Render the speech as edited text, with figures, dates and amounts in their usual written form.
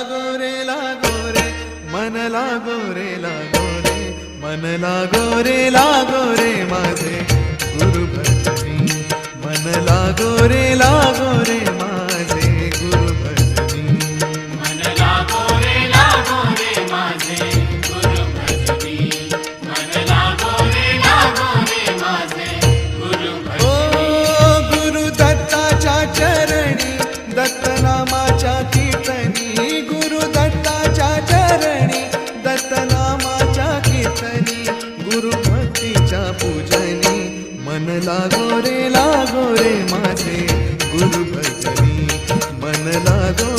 लागो रे मन लागो रे मन लागो रे माझे गुरु भजनी मन लागो रे माझे गुरु भजनी मन लागो रे माझे गुरु भजनी मन लागो रे माझे गुरु भजनी ओ गुरु दत्ताच्या चरणी दत्तनामाच्या कीर्तनी गुरु दत्ताच्या चरणी दत्तनामाच्या कीर्तनी गुरु भक्तीच्या पूजनी मन लागो रे माझे गुरु भजनी मन लागो